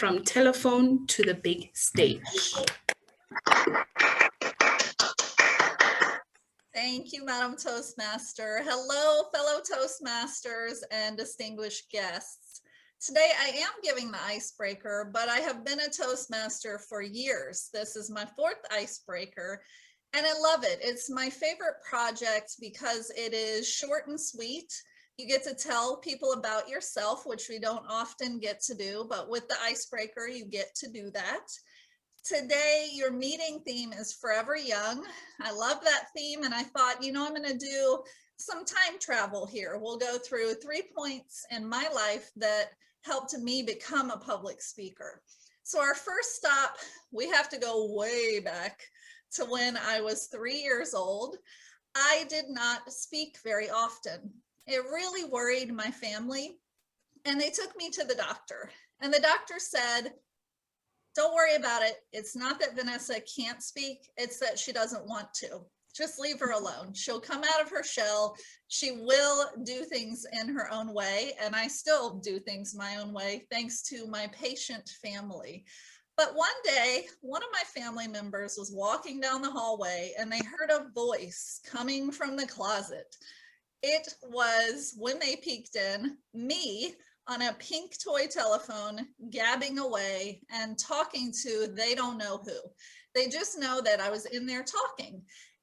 from telephone to the big stage. Thank you, Madam Toastmaster. Hello, fellow Toastmasters and distinguished guests. Today I am giving the icebreaker, but I have been a Toastmaster for years. This is my fourth icebreaker, and I love it. It's my favorite project because it is short and sweet. You get to tell people about yourself, which we don't often get to do, but with the icebreaker, you get to do that. Today, your meeting theme is Forever Young. I love that theme, and I thought, I'm going to do some time travel here. We'll go through 3 points in my life that helped me become a public speaker. So our first stop, we have to go way back to when I was 3 years old. I did not speak very often. It really worried my family, and they took me to the doctor. And the doctor said, don't worry about it. It's not that Vanessa can't speak, it's that she doesn't want to. Just leave her alone. She'll come out of her shell. She will do things in her own way. And I still do things my own way, thanks to my patient family. But one day, one of my family members was walking down the hallway and they heard a voice coming from the closet. It was, when they peeked in, me on a pink toy telephone, gabbing away and talking to they don't know who. They just know that I was in there talking.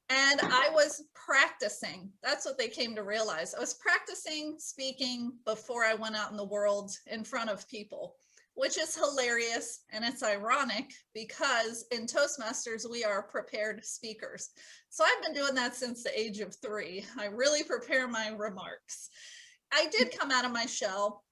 And I was practicing. That's what they came to realize. I was practicing speaking before I went out in the world in front of people, which is hilarious. And it's ironic because in Toastmasters, we are prepared speakers. So I've been doing that since the age of 3. I really prepare my remarks. I did come out of my shell.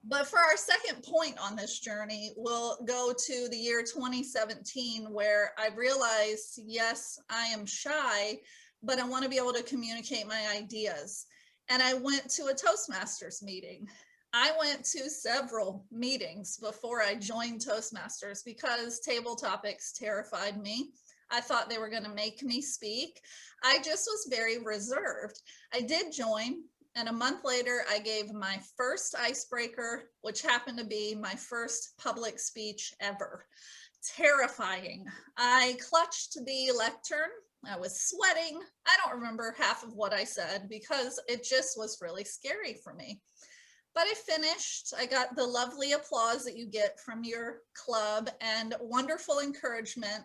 But for our second point on this journey, we'll go to the year 2017, where I realized, yes, I am shy, but I want to be able to communicate my ideas. And I went to a Toastmasters meeting. I went to several meetings before I joined Toastmasters because table topics terrified me. I thought they were going to make me speak. I just was very reserved. I did join. And a month later, I gave my first icebreaker, which happened to be my first public speech ever. Terrifying. I clutched the lectern. I was sweating. I don't remember half of what I said because it just was really scary for me. But I finished. I got the lovely applause that you get from your club and wonderful encouragement.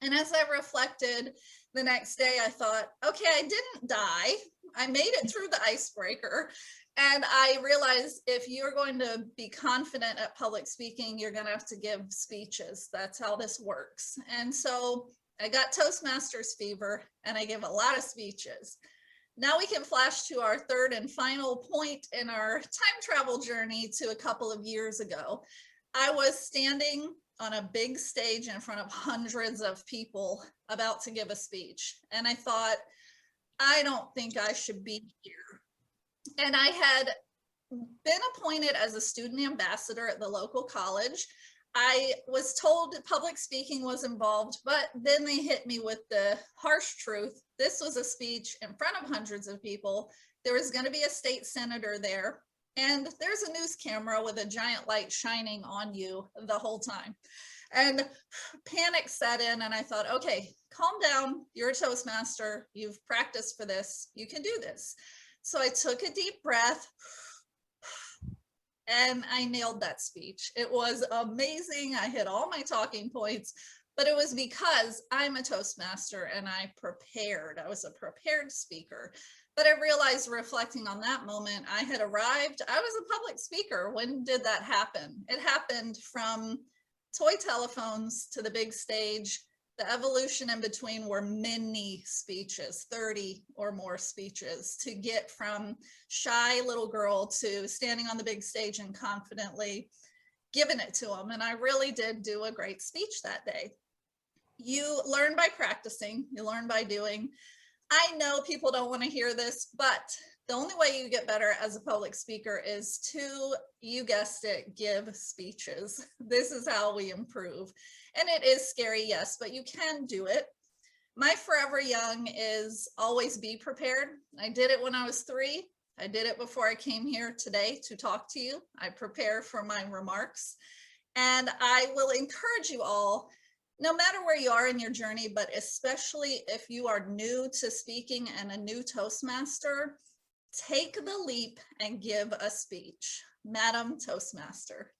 And as I reflected the next day, I thought, okay, I didn't die. I made it through the icebreaker. And I realized if you're going to be confident at public speaking, you're going to have to give speeches. That's how this works. And so I got Toastmasters fever and I gave a lot of speeches. Now we can flash to our third and final point in our time travel journey to a couple of years ago. I was standing on a big stage in front of hundreds of people about to give a speech. And I thought, I don't think I should be here. And I had been appointed as a student ambassador at the local college. I was told public speaking was involved, but then they hit me with the harsh truth. This was a speech in front of hundreds of people. There was going to be a state senator there. And there's a news camera with a giant light shining on you the whole time. And panic set in and I thought, okay, calm down. You're a Toastmaster. You've practiced for this. You can do this. So I took a deep breath and I nailed that speech. It was amazing. I hit all my talking points, but it was because I'm a Toastmaster and I prepared. I was a prepared speaker. But I realized reflecting on that moment, I had arrived. I was a public speaker. When did that happen? It happened from toy telephones to the big stage. The evolution in between were many speeches, 30 or more speeches, to get from shy little girl to standing on the big stage and confidently giving it to them. And I really did do a great speech that day. You learn by practicing, you learn by doing. I know people don't want to hear this, but the only way you get better as a public speaker is to, you guessed it, give speeches. This is how we improve. And it is scary, yes, but you can do it. My Forever Young is always be prepared. I did it when I was 3. I did it before I came here today to talk to you. I prepare for my remarks. And I will encourage you all, no matter where you are in your journey, but especially if you are new to speaking and a new Toastmaster, take the leap and give a speech. Madam Toastmaster.